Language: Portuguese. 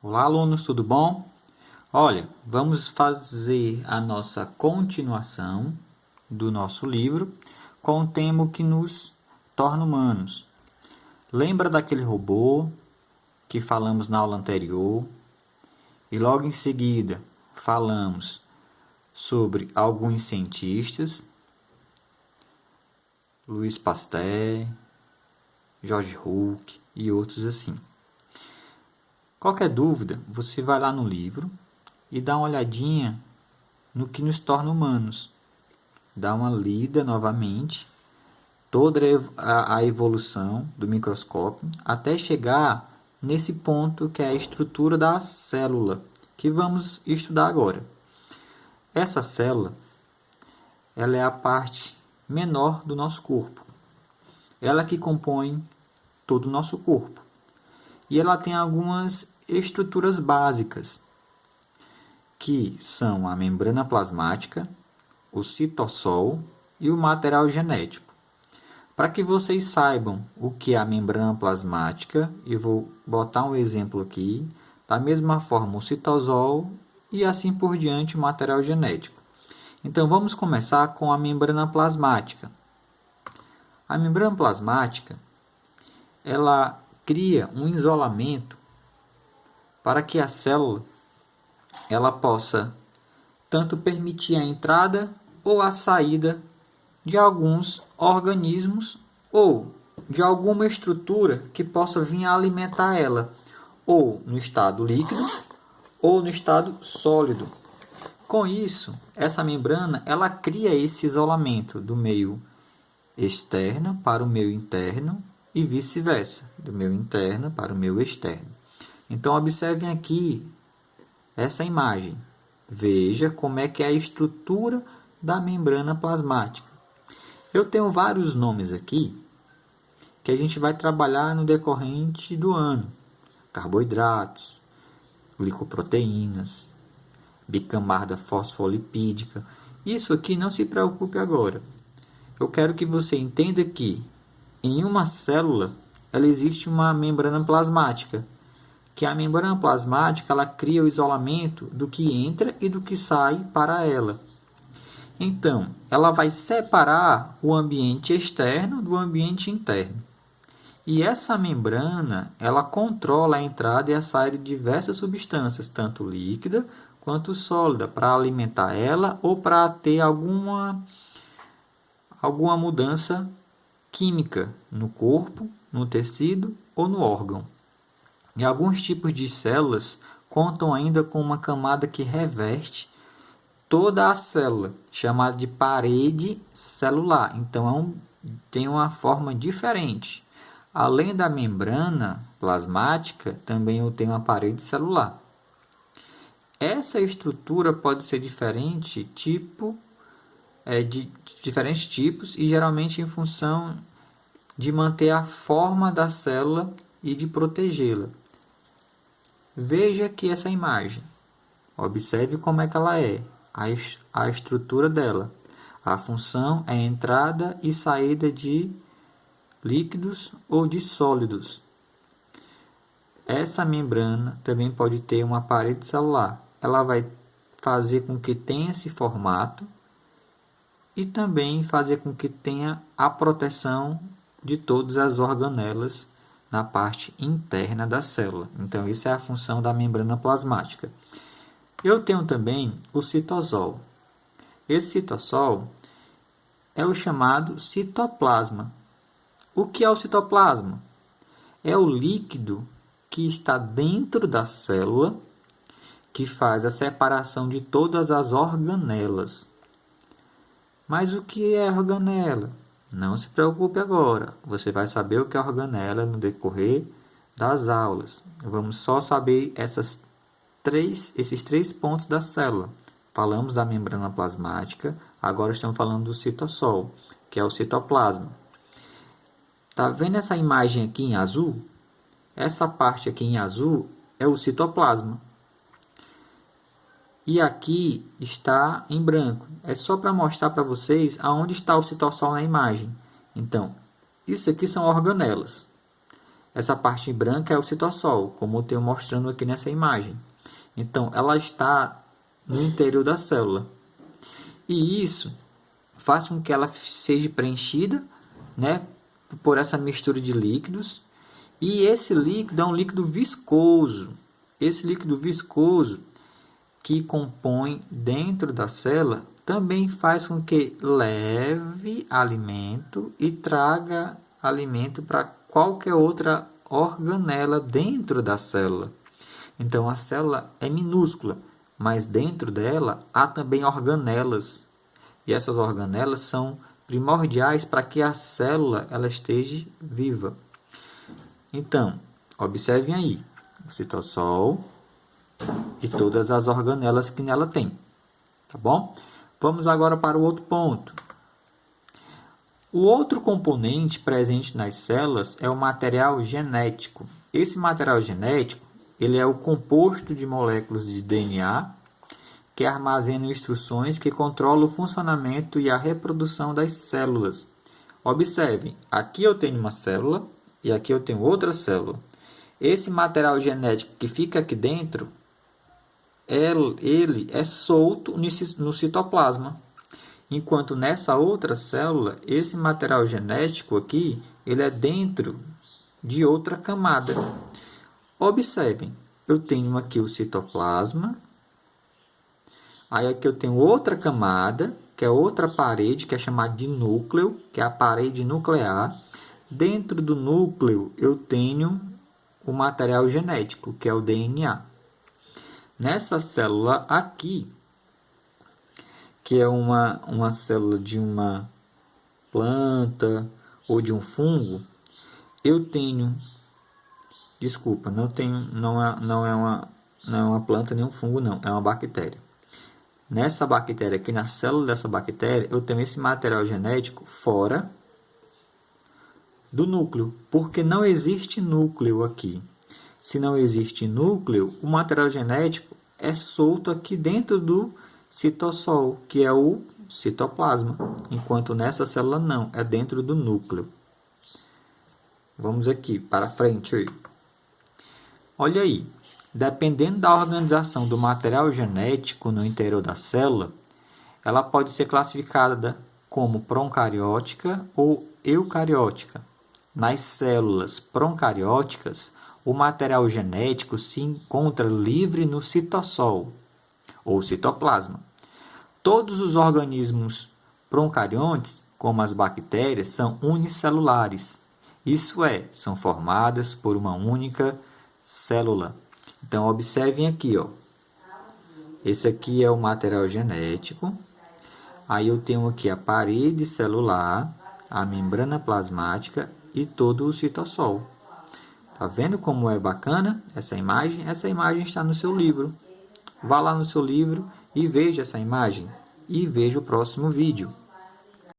Olá, alunos, tudo bom? Olha, vamos fazer a nossa continuação do nosso livro com o tema que nos torna humanos. Lembra daquele robô que falamos na aula anterior? E logo em seguida falamos sobre alguns cientistas, Louis Pasteur, George Hooke e outros assim. Qualquer dúvida, você vai lá no livro e dá uma olhadinha no que nos torna humanos. Dá uma lida novamente, toda a evolução do microscópio, até chegar nesse ponto que é a estrutura da célula, que vamos estudar agora. Essa célula, ela é a parte menor do nosso corpo. Ela que compõe todo o nosso corpo. E ela tem algumas estruturas básicas, que são a membrana plasmática, o citossol e o material genético. Para que vocês saibam o que é a membrana plasmática, eu vou botar um exemplo aqui, da mesma forma o citossol e assim por diante o material genético. Então vamos começar com a membrana plasmática. A membrana plasmática, ela cria um isolamento para que a célula ela possa tanto permitir a entrada ou a saída de alguns organismos ou de alguma estrutura que possa vir a alimentar ela, ou no estado líquido ou no estado sólido. Com isso, essa membrana ela cria esse isolamento do meio externo para o meio interno e vice-versa, do meio interno para o meio externo. Então, observem aqui essa imagem. Veja como é que é a estrutura da membrana plasmática. Eu tenho vários nomes aqui que a gente vai trabalhar no decorrente do ano. Carboidratos, glicoproteínas, bicamada fosfolipídica. Isso aqui não se preocupe agora. Eu quero que você entenda que em uma célula ela existe uma membrana plasmática, que a membrana plasmática ela cria o isolamento do que entra e do que sai para ela. Então, ela vai separar o ambiente externo do ambiente interno. E essa membrana, ela controla a entrada e a saída de diversas substâncias, tanto líquida quanto sólida, para alimentar ela ou para ter alguma mudança química no corpo, no tecido ou no órgão. E alguns tipos de células contam ainda com uma camada que reveste toda a célula, chamada de parede celular. Então, tem uma forma diferente. Além da membrana plasmática, também tem uma parede celular. Essa estrutura pode ser de diferentes tipos e geralmente em função de manter a forma da célula e de protegê-la. Veja aqui essa imagem. Observe como é que ela é, a estrutura dela. A função é entrada e saída de líquidos ou de sólidos. Essa membrana também pode ter uma parede celular. Ela vai fazer com que tenha esse formato e também fazer com que tenha a proteção de todas as organelas na parte interna da célula. Então, isso é a função da membrana plasmática. Eu tenho também o citossol. Esse citossol é o chamado citoplasma. O que é o citoplasma? É o líquido que está dentro da célula que faz a separação de todas as organelas. Mas o que é organela? Não se preocupe agora. Você vai saber o que é organela no decorrer das aulas. Vamos só saber esses três pontos da célula. Falamos da membrana plasmática, agora estamos falando do citossol, que é o citoplasma. Tá vendo essa imagem aqui em azul? Essa parte aqui em azul é o citoplasma. E aqui está em branco. É só para mostrar para vocês aonde está o citossol na imagem. Então, isso aqui são organelas. Essa parte branca é o citosol, como eu tenho mostrando aqui nessa imagem. Então, ela está no interior da célula. E isso faz com que ela seja preenchida, né, por essa mistura de líquidos. E esse líquido é um líquido viscoso. Esse líquido viscoso que compõe dentro da célula também faz com que leve alimento e traga alimento para qualquer outra organela dentro da célula. Então, a célula é minúscula, mas dentro dela há também organelas. E essas organelas são primordiais para que a célula ela esteja viva. Então, observem aí, o citossol e todas as organelas que nela tem. Tá bom? Vamos agora para o outro ponto. O outro componente presente nas células é o material genético. Esse material genético ele é o composto de moléculas de DNA que armazenam instruções que controlam o funcionamento e a reprodução das células. Observem, aqui eu tenho uma célula e aqui eu tenho outra célula. Esse material genético que fica aqui dentro, ele é solto no citoplasma. Enquanto nessa outra célula, esse material genético aqui, ele é dentro de outra camada. Observem, eu tenho aqui o citoplasma, aí aqui eu tenho outra camada, que é outra parede, que é chamada de núcleo, que é a parede nuclear. Dentro do núcleo eu tenho o material genético, que é o DNA. Nessa célula aqui, que é uma célula de uma planta ou de um fungo, eu tenho, desculpa, não é uma planta nem um fungo não, é uma bactéria. Nessa bactéria aqui, na célula dessa bactéria, eu tenho esse material genético fora do núcleo, porque não existe núcleo aqui. Se não existe núcleo, o material genético é solto aqui dentro do citossol, que é o citoplasma, enquanto nessa célula não, é dentro do núcleo. Vamos aqui para frente. Olha aí, dependendo da organização do material genético no interior da célula, ela pode ser classificada como proncariótica ou eucariótica. Nas células proncarióticas, o material genético se encontra livre no citossol, ou citoplasma. Todos os organismos procariontes, como as bactérias, são unicelulares. Isso é, são formadas por uma única célula. Então, observem aqui, ó. Esse aqui é o material genético. Aí eu tenho aqui a parede celular, a membrana plasmática e todo o citossol. Tá vendo como é bacana essa imagem? Essa imagem está no seu livro. Vá lá no seu livro e veja essa imagem. E veja o próximo vídeo.